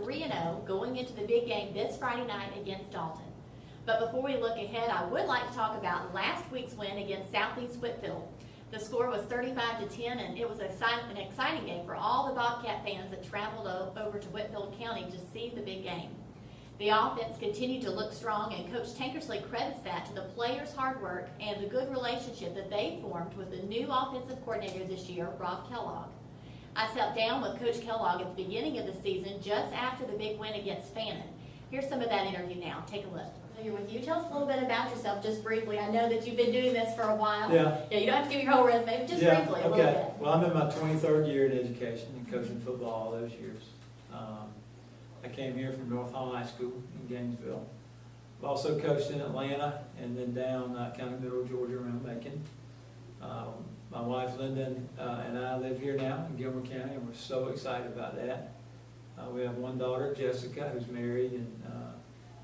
3-0 going into the big game this Friday night against Dalton. But before we look ahead, I would like to talk about last week's win against Southeast Whitfield. The score was 35-10, and it was an exciting game for all the Bobcat fans that traveled over to Whitfield County to see the big game. The offense continued to look strong, and Coach Tankersley credits that to the players' hard work and the good relationship that they formed with the new offensive coordinator this year, Rob Kellogg. I sat down with Coach Kellogg at the beginning of the season, just after the big win against Fannin. Here's some of that interview now. Take a look. Here with you. Tell us a little bit about yourself, just briefly. I know that you've been doing this for a while. Yeah. You don't have to give your whole resume, but just briefly, a little bit. Well, I'm in my 23rd year in education and coaching football all those years. I came here from North Hall High School in Gainesville. I've also coached in Atlanta and then down kind of middle Georgia around Macon. My wife Linda and I live here now in Gilmer County, and we're so excited about that. We have one daughter, Jessica, who's married and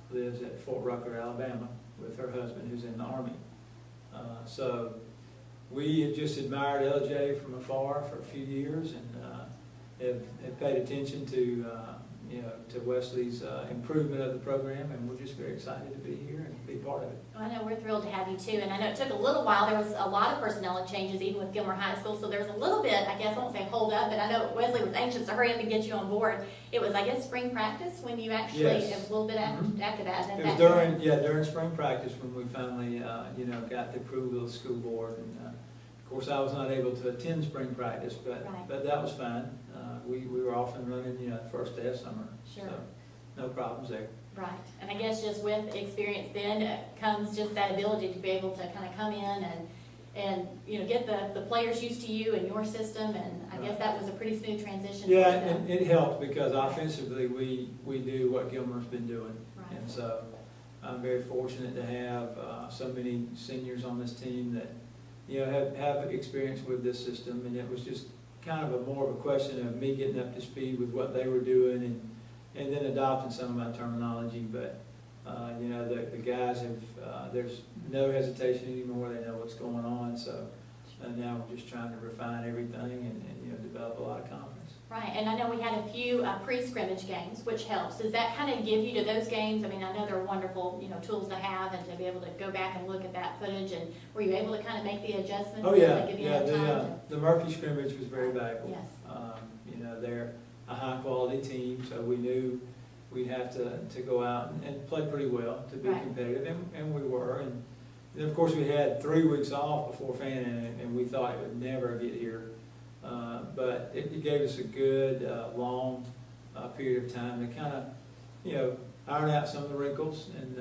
lives at Fort Rucker, Alabama, with her husband who's in the Army. So we had just admired LJ from afar for a few years and have paid attention to to Wesley's improvement of the program, and we're just very excited to be here and be part of it. Well, I know we're thrilled to have you too, and I know it took a little while. There was a lot of personnel changes even with Gilmer High School, so there was a little bit, I guess I won't say hold up, but I know Wesley was anxious to hurry up and get you on board. It was, I guess, spring practice when you actually, Yes. it was a little bit after that. It was during spring practice when we finally got the approval of the school board, and of course I was not able to attend spring practice, but Right. but that was fine. We were off and running, the first day of summer. Sure. So no problems there. Right, and I guess just with experience then comes just that ability to be able to kind of come in and get the players used to you and your system, and I guess that was a pretty smooth transition. Yeah, for them. and it helped because offensively we do what Gilmer's been doing. Right. And so I'm very fortunate to have so many seniors on this team that have experience with this system, and it was just kind of more of a question of me getting up to speed with what they were doing and then adopting some of my terminology. But the guys have there's no hesitation anymore. They know what's going on. So now we're just trying to refine everything and develop a lot of confidence. Right, and I know we had a few pre-scrimmage games, which helps. Does that kind of give you to those games? I mean, I know they're wonderful, tools to have and to be able to go back and look at that footage. And were you able to kind of make the adjustments? Oh yeah, give you enough time the Murphy scrimmage was very valuable. Yes. They're a high quality team, so we knew we'd have to go out and play pretty well to be Right. competitive, and we were. And then of course we had 3 weeks off before Fannin, and we thought it would never get here. But it gave us a good long period of time to kind of iron out some of the wrinkles and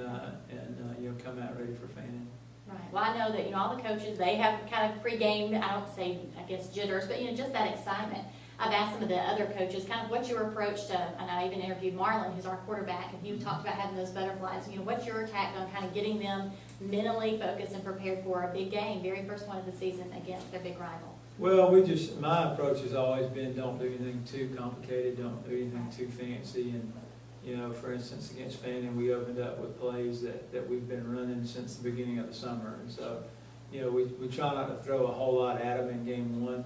come out ready for Fannin. Right. Well, I know that all the coaches, they have kind of pre-game, I don't say, I guess, jitters, but just that excitement. I've asked some of the other coaches kind of what's your approach to, and I even interviewed Marlon, who's our quarterback, and he talked about having those butterflies. What's your tact on kind of getting them mentally focused and prepared for a big game, very first one of the season against their big rival? Well, my approach has always been don't do anything too complicated, don't do anything too fancy. And, for instance, against Fannin, we opened up with plays that we've been running since the beginning of the summer. And so, we try not to throw a whole lot at them in game one.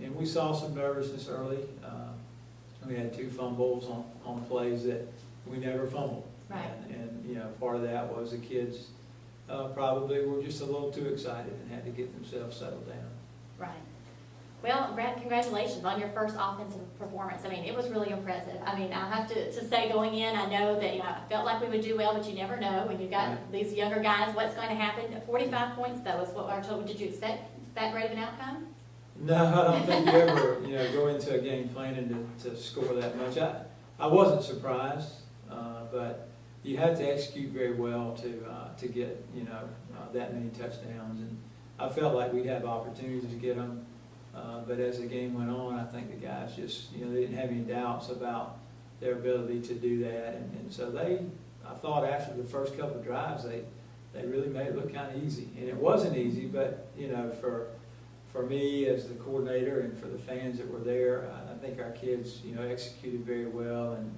And we saw some nervousness early. We had 2 fumbles on plays that we never fumbled. Right. And part of that was the kids probably were just a little too excited and had to get themselves settled down. Right. Well, Brad, congratulations on your first offensive performance. I mean, it was really impressive. I mean, I have to say going in, I know that I felt like we would do well, but you never know when you've got these younger guys what's going to happen. 45 points, though, is what our total. Did you expect that great of an outcome? No, I don't think you ever go into a game planning to score that much. I wasn't surprised, but you had to execute very well to get that many touchdowns, and I felt like we'd have opportunities to get them. But as the game went on, I think the guys just, they didn't have any doubts about their ability to do that. And so I thought after the first couple of drives, they really made it look kind of easy. And it wasn't easy, but, for me as the coordinator and for the fans that were there, I think our kids, executed very well and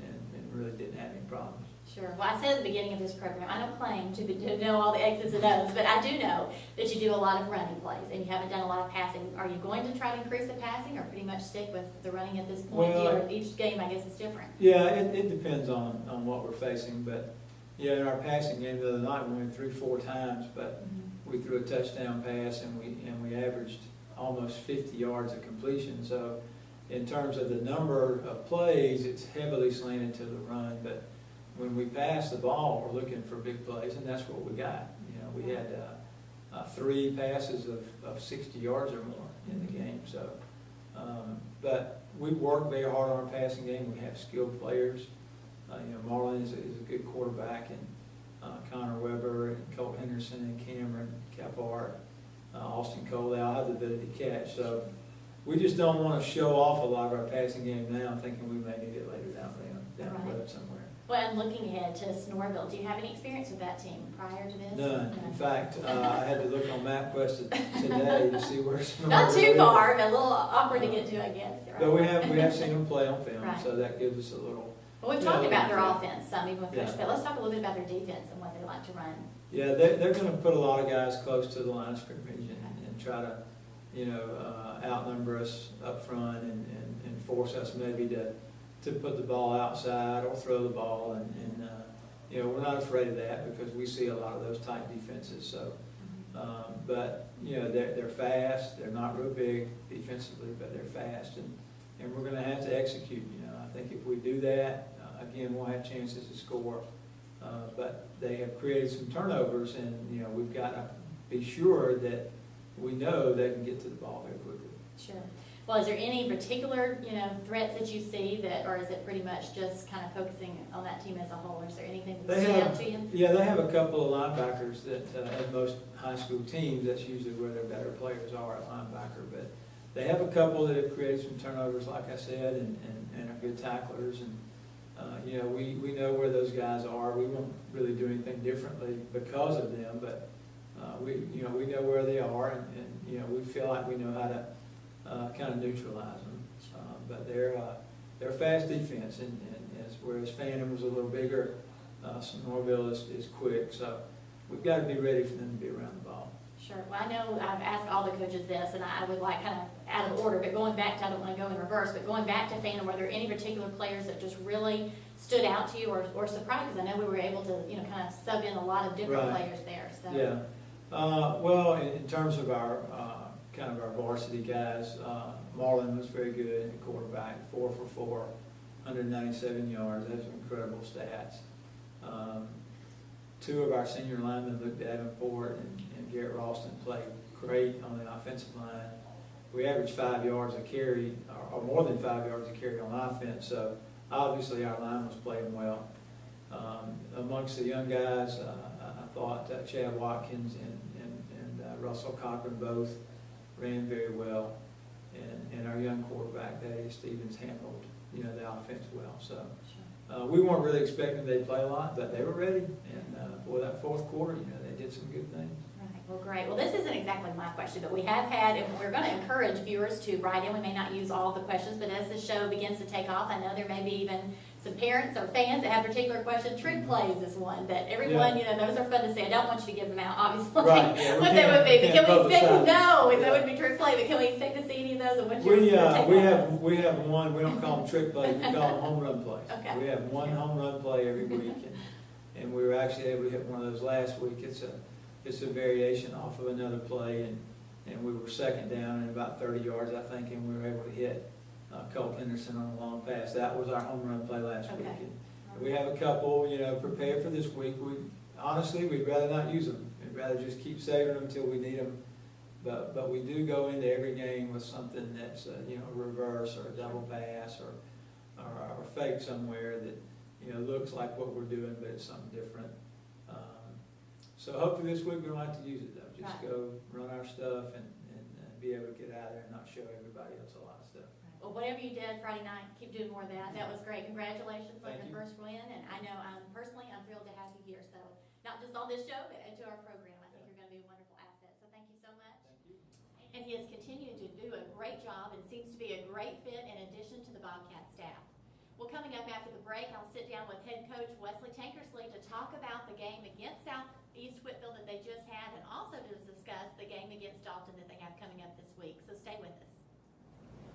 really didn't have any problems. Sure. Well, I said at the beginning of this program, I don't claim to know all the X's and O's, but I do know that you do a lot of running plays and you haven't done a lot of passing. Are you going to try to increase the passing or pretty much stick with the running at this point? Well, Each game, I guess, is different. Yeah, it depends on what we're facing, but yeah, in our passing game the other night, we went 3-4 times, but we threw a touchdown pass and we averaged almost 50 yards of completion. So in terms of the number of plays, it's heavily slanted to the run, but when we pass the ball, we're looking for big plays, and that's what we got. You know, we had 3 passes of 60 yards or more in the game. So, but we work very hard on our passing game. We have skilled players. You know, Marlon is a good quarterback, and Connor Weber and Colt Henderson and Cameron Capart, Austin Cole, they all have the ability to catch. So we just don't want to show off a lot of our passing game now, thinking we may need it later down the road somewhere. Well, and looking ahead to Snorville, do you have any experience with that team prior to this? None. In fact, I had to look on MapQuest today to see where Snorville Not too is. far, but a little awkward to get to, I guess. Right? But we have seen them play on film, Right. so that gives us a little. Well, we've talked about their offense some, even with Coach Yeah. Pitt. Let's talk a little bit about their defense and what they like to run. Yeah, they're going to put a lot of guys close to the line of scrimmage and try to, you know, outnumber us up front and force us maybe to put the ball outside or throw the ball. And you know, we're not afraid of that because we see a lot of those type defenses. So, but, you know, they're fast. They're not real big defensively, but they're fast. And we're going to have to execute. You know, I think if we do that, again, we'll have chances to score. But they have created some turnovers, and you know we've got to be sure that we know they can get to the ball very quickly. Sure. Well, is there any particular, you know, threats that you see that, or is it pretty much just kind of focusing on that team as a whole? Or is there anything that stood out to you? Yeah, they have a couple of linebackers that, as most high school teams, that's usually where their better players are at linebacker. But they have a couple that have created some turnovers, like I said, and are good tacklers. And you know, we know where those guys are. We won't really do anything differently because of them, but we know where they are, and you know, we feel like we know how to kind of neutralize them. But they're fast defense, and whereas Phantom was a little bigger, Norville is quick. So we've got to be ready for them to be around the ball. Sure. Well, I know I've asked all the coaches this, and I would like kind of out of order, but going back to, I don't want to go in reverse, but going back to Phantom, were there any particular players that just really stood out to you or surprised? Because I know we were able to, you know, kind of sub in a lot of different Right. players there. So. Yeah. Well, in terms of our kind of our varsity guys, Marlon was very good at quarterback, 4 for 4, 197 yards. Those are incredible stats. 2 of our senior linemen, Luke Davenport and Garrett Ralston, played great on the offensive line. We averaged 5 yards a carry, or more than 5 yards a carry on offense. So obviously our line was playing well. Amongst the young guys, I thought Chad Watkins and Russell Cochran both ran very well, and our young quarterback, Thaddeus Stevens, handled, you know, the offense well. So we weren't really expecting they'd play a lot, but they were ready, and for that fourth quarter, you know, they did some good things. Right. Well, great. Well, this isn't exactly my question, but we have had, and we're going to encourage viewers to write in. We may not use all the questions, but as the show begins to take off, I know there may be even some parents or fans that have particular questions. Trick plays is one that everyone, you know, those are fun to say. I don't want you to give them out, obviously, Right, yeah, what they would be. But can we expect, no, Yeah. that would be trick play, but can we expect to see any of those? And what's your We take on those? we have one. We don't call them trick plays. We call them home run plays. Okay. We have one home run play every week, and we were actually able to hit one of those last week. It's a variation off of another play, and we were second down and about 30 yards, I think, and we were able to hit Colt Henderson on a long pass. That was our home run play last week. And we have a couple, you know, prepared for this week. Honestly, we'd rather not use them. We'd rather just keep saving them until we need them. But we do go into every game with something that's you know, a reverse or a double pass or fake somewhere that, you know, looks like what we're doing, but it's something different. So hopefully this week we don't have to use it though. Just go run our stuff and be able to get out there and not show everybody else a lot of stuff. Well, whatever you did Friday night, keep doing more of that. That was great. Congratulations on your first win. And I know personally, I'm thrilled to have you here. So not just on this show, but into our program. I think you're going to be a wonderful asset. So thank you so much. Thank you. And he has continued to do a great job and seems to be a great fit in addition to the Bobcat staff. Well, coming up after the break, I'll sit down with head coach Wesley Tankersley to talk about the game against Southeast Whitfield that they just had, and also to discuss the game against Dalton that they have coming up this week. So stay with us.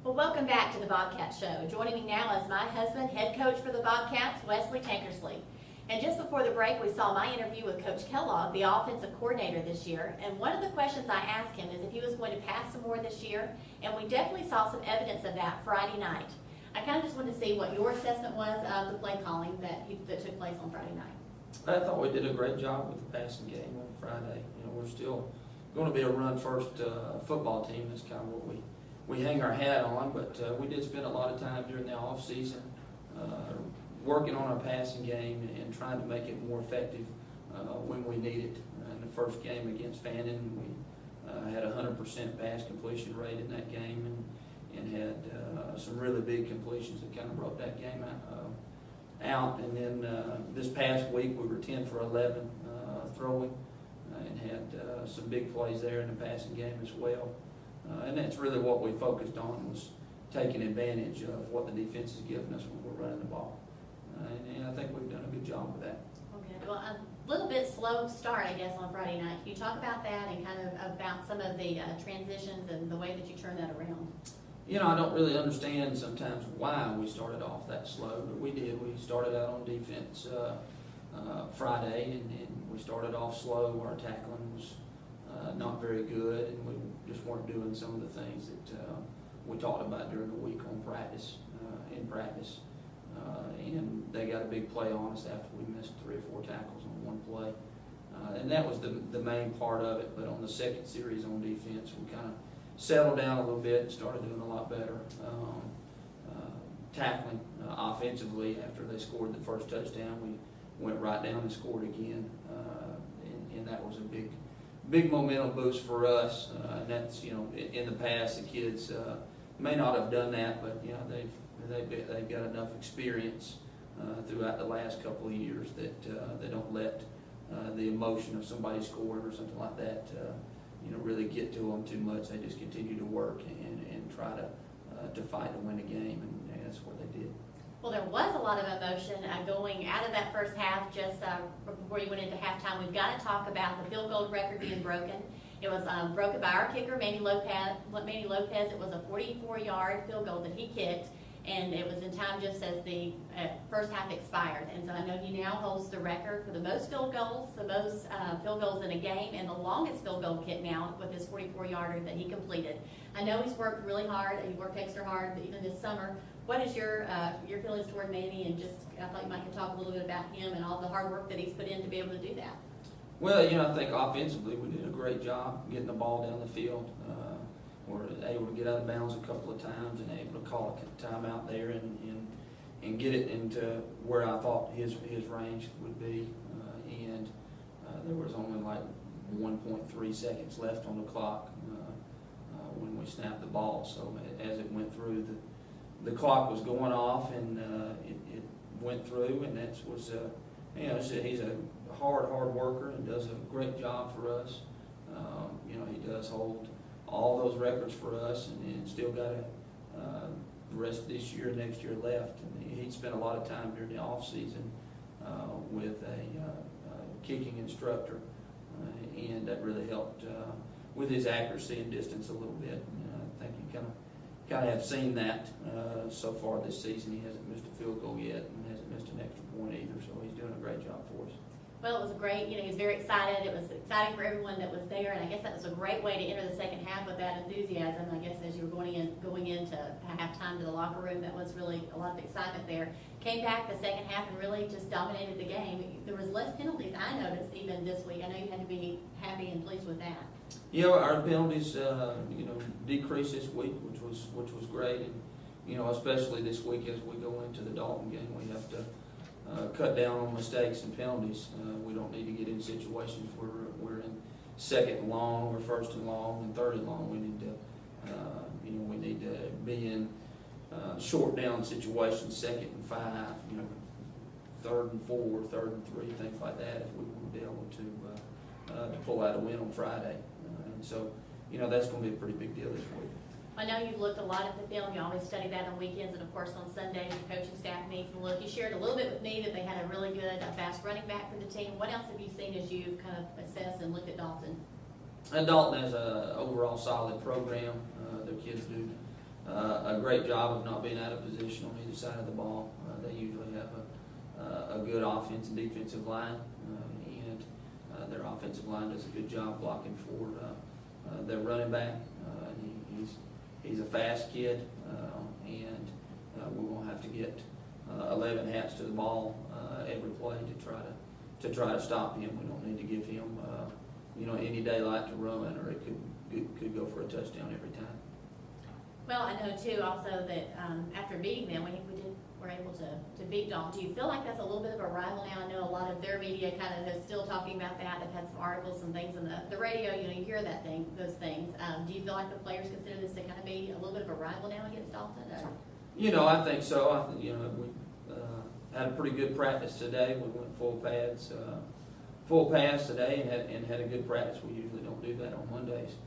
Well, welcome back to the Bobcat Show. Joining me now is my husband, head coach for the Bobcats, Wesley Tankersley. And just before the break, we saw my interview with Coach Kellogg, the offensive coordinator this year. And one of the questions I asked him is if he was going to pass some more this year, and we definitely saw some evidence of that Friday night. I kind of just wanted to see what your assessment was of the play calling that took place on Friday night. I thought we did a great job with the passing game on Friday. You know, we're still going to be a run-first football team. That's kind of what we hang our hat on. But we did spend a lot of time during the off season working on our passing game and trying to make it more effective when we need it. In the first game against Fannin, we had a 100% pass completion rate in that game, and had some really big completions that kind of brought that game out. And then this past week we were 10 for 11 throwing and had some big plays there in the passing game as well. And that's really what we focused on, was taking advantage of what the defense has given us when we're running the ball. And I think we've done a good job with that. Okay, well, a little bit slow start, I guess, on Friday night. Can you talk about that and kind of about some of the transitions and the way that you turned that around? You know, I don't really understand sometimes why we started off that slow, but we did. We started out on defense Friday, and we started off slow. Our tackling was not very good, and we just weren't doing some of the things that we talked about during the week on practice, in practice. And they got a big play on us after we missed 3 or 4 tackles on one play. And that was the main part of it. But on the second series on defense, we kind of settled down a little bit and started doing a lot better. Tackling offensively after they scored the first touchdown, we went right down and scored again. And that was a big momentum boost for us. And that's, you know, in the past, the kids may not have done that, but, you know, they've got enough experience throughout the last couple of years that they don't let the emotion of somebody scoring or something like that you know, really get to them too much. They just continue to work and try to fight to win a game, and that's what they did. Well, there was a lot of emotion going out of that first half. Just before you went into halftime, we've got to talk about the field goal record being broken. It was broken by our kicker, Manny Lopez. It was a 44-yard field goal that he kicked, and it was in time just as the first half expired. And so I know he now holds the record for the most field goals in a game, and the longest field goal kick now with his 44-yarder that he completed. I know he's worked really hard. He worked extra hard, but even this summer. What is your feelings toward Manny? And just, I thought you might could talk a little bit about him and all the hard work that he's put in to be able to do that. Well, you know, I think offensively we did a great job getting the ball down the field. We're able to get out of bounds a couple of times and able to call a timeout there and get it into where I thought his range would be. And there was only like 1.3 seconds left on the clock when we snapped the ball. So as it went through, the clock was going off, and it went through, and that was you know, he's a hard worker and does a great job for us. You know, he does hold all those records for us, and still got the rest of this year, next year left. And he spent a lot of time during the off season with a kicking instructor, and that really helped with his accuracy and distance a little bit. And I think you kind of have seen that so far this season. He hasn't missed a field goal yet, and hasn't missed an extra point either. So he's doing a great job for us. Well, it was a great, he was very excited. It was exciting for everyone that was there, and I guess that was a great way to enter the second half with that enthusiasm. I guess as you were going into halftime to the locker room, that was really a lot of excitement there. Came back the second half and really just dominated the game. There was less penalties, I noticed, even this week. I know you had to be happy and pleased with that. Yeah, our penalties, decreased this week, which was great, and especially this week as we go into the Dalton game, we have to cut down on mistakes and penalties. We don't need to get in situations where we're in second and long, or first and long, and third and long. We need to be in short down situations, 2nd and 5, 3rd and 4, 3rd and 3, things like that, if we want to be able to pull out a win on Friday. And so, that's going to be a pretty big deal this week. I know you've looked a lot at the film. You always study that on weekends, and of course on Sundays, your coaching staff meet. things can look. You shared a little bit with me that they had a really good, fast running back for the team. What else have you seen as you've kind of assessed and looked at Dalton? And Dalton has a overall solid program. Their kids do a great job of not being out of position on either side of the ball. They usually have a good offense and defensive line, and their offensive line does a good job blocking for their running back. He's a fast kid, and we're going to have to get 11 hats to the ball every play to try to stop him. We don't need to give him any daylight to run, or it could go for a touchdown every time. Well, I know too also that after beating them, were able to beat Dalton. Do you feel like that's a little bit of a rival now? I know a lot of their media kind of is still talking about that. They've had some articles and things on the radio. You hear those things. Do you feel like the players consider this to kind of be a little bit of a rival now against Dalton? Or? I think so. We had a pretty good practice today. We went full pass today and had a good practice. We usually don't do that on Mondays.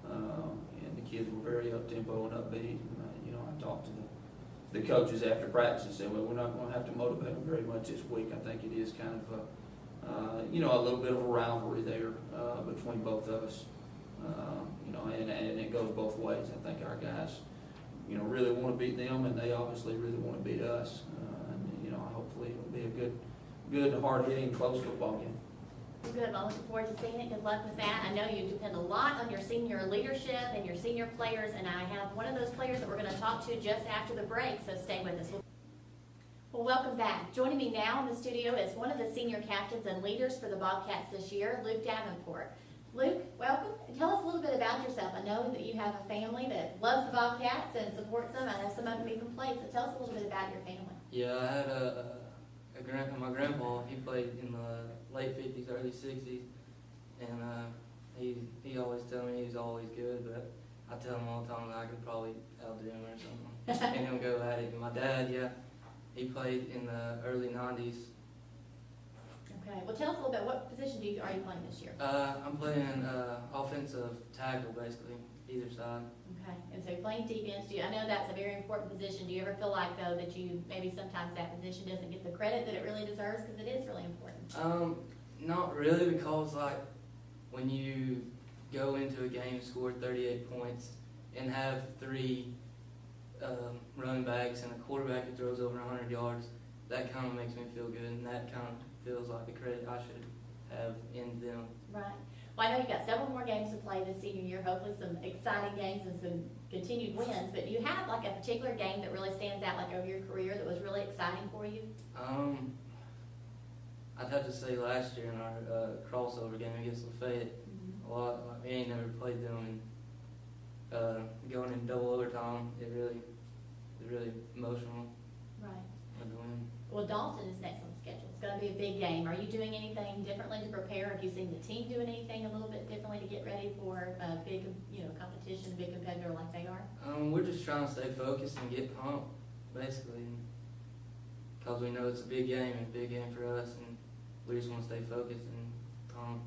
And the kids were very up tempo and upbeat. And, I talked to the coaches after practice and said, well, we're not going to have to motivate them very much this week. I think it is kind of a little bit of a rivalry there between both of us. And it goes both ways. I think our guys, really want to beat them, and they obviously really want to beat us. Hopefully it'll be a good, hard-hitting, close football game. Good. Well, I'm looking forward to seeing it. Good luck with that. I know you depend a lot on your senior leadership and your senior players, and I have one of those players that we're going to talk to just after the break, so stay with us. Well, welcome back. Joining me now in the studio is one of the senior captains and leaders for the Bobcats this year, Luke Davenport. Luke, welcome. Tell us a little bit about yourself. I know that you have a family that loves the Bobcats and supports them. I know some of them even play, so tell us a little bit about your family. Yeah, I had my grandpa. He played in the late 50s, early 60s, and he always tell me he's always good, but I tell him all the time that I could probably outdo him or something, and he'll go at it. And my dad, yeah, he played in the early 90s. Okay, well tell us a little bit, what position are you playing this year? I'm playing offensive tackle, basically, either side. Okay, and so you're playing defense. I know that's a very important position. Do you ever feel like, though, that maybe sometimes that position doesn't get the credit that it really deserves, because it is really important? Not really, because when you go into a game, score 38 points, and have 3 running backs and a quarterback who throws over 100 yards, that kind of makes me feel good, and that kind of feels like the credit I should have in them. Right. Well, I know you've got several more games to play this senior year, hopefully some exciting games and some continued wins, but do you have like a particular game that really stands out over your career that was really exciting for you? I'd have to say last year in our crossover game against Lafayette, a lot, we ain't never played them, and going in double overtime, it was really emotional. Right. To win. Well, Dalton is next on the schedule. It's going to be a big game. Are you doing anything differently to prepare? Have you seen the team doing anything a little bit differently to get ready for a big, competition, a big competitor like they are? We're just trying to stay focused and get pumped, basically, because we know it's a big game and a big game for us, and we just want to stay focused and pumped.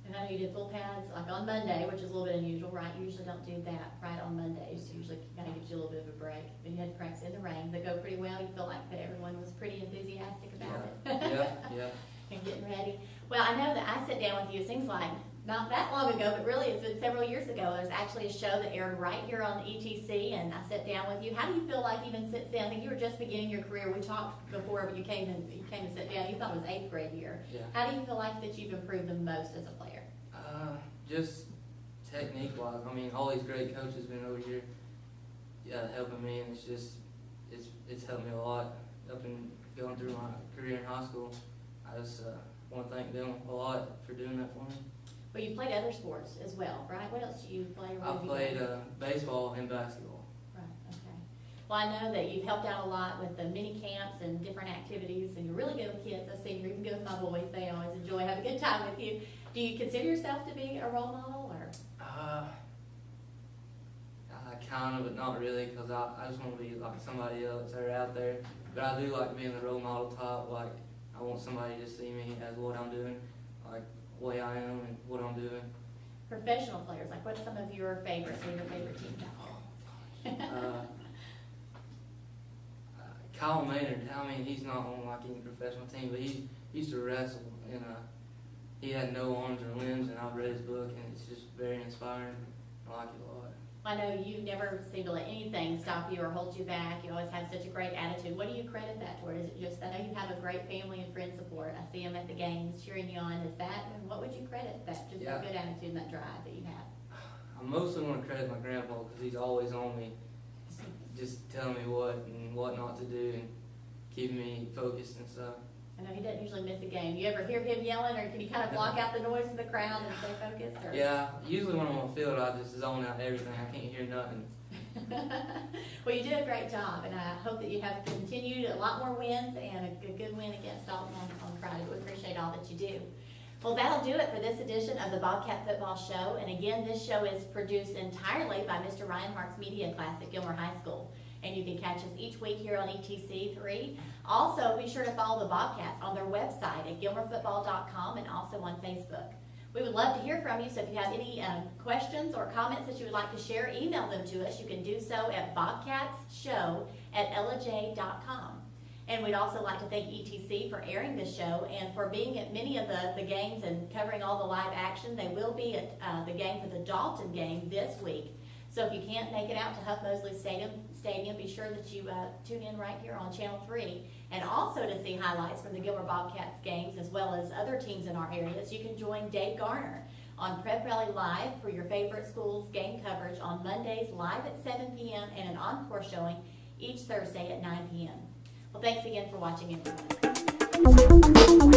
And I know you did full pads like on Monday, which is a little bit unusual, right? You usually don't do that right on Mondays. Usually kind of gives you a little bit of a break. But you had to practice in the rain. They go pretty well. You feel like that everyone was pretty enthusiastic about it. Yeah. And getting ready. Well, I know that I sat down with you, it seems like not that long ago, but really it's been several years ago. There's actually a show that aired right here on ETC, and I sat down with you. How do you feel like even since then? I think you were just beginning your career. We talked before you came and sit down. You thought it was 8th grade year. Yeah. How do you feel like that you've improved the most as a player? Just technique-wise. I mean, all these great coaches been over here helping me, and it's helped me a lot up in going through my career in high school. I just want to thank them a lot for doing that for me. Well, you played other sports as well, right? What else do you play? I played baseball and basketball. Right, okay. Well, I know that you've helped out a lot with the mini camps and different activities, and you're really good with kids. I've seen you even good with my boys. They always enjoy, have a good time with you. Do you consider yourself to be a role model, or? Kind of, but not really, because I just want to be like somebody else that are out there. But I do like being the role model type. Like, I want somebody to see me as what I'm doing, like the way I am and what I'm doing. Professional players, like what's some of your favorites or your favorite teams out there? Kyle Maynard, I mean, he's not on like any professional team, but he used to wrestle, and he had no arms or limbs, and I've read his book, and it's just very inspiring. I like it a lot. I know you never seem to let anything stop you or hold you back. You always have such a great attitude. What do you credit that toward? Is it just, I know you have a great family and friend support. I see them at the games cheering you on. Is that, and what would you credit that, just that good attitude and that drive that you have? I mostly want to credit my grandpa because he's always on me, just telling me what and what not to do and keeping me focused and stuff. I know he doesn't usually miss a game. You ever hear him yelling, or can you kind of block out the noise of the crowd and stay focused? Or? Yeah, usually when I'm on the field, I just zone out everything. I can't hear nothing. Well, you did a great job, and I hope that you have continued a lot more wins and a good win against Dalton on Friday. We appreciate all that you do. Well, that'll do it for this edition of the Bobcat Football Show. And again, this show is produced entirely by Mr. Ryan Hart's Media Class at Gilmer High School. And you can catch us each week here on ETC3. Also, be sure to follow the Bobcats on their website at gilmerfootball.com and also on Facebook. We would love to hear from you, so if you have any questions or comments that you would like to share, email them to us. You can do so at bobcatsshow@ellaj.com. And we'd also like to thank ETC for airing this show and for being at many of the games and covering all the live action. They will be at the game for the Dalton game this week. So if you can't make it out to Huff Mosley Stadium, be sure that you tune in right here on Channel 3. And also to see highlights from the Gilmer Bobcats games as well as other teams in our areas, you can join Dave Garner on Prep Rally Live for your favorite school's game coverage on Mondays live at 7 p.m. and an encore showing each Thursday at 9 p.m. Well, thanks again for watching, everyone.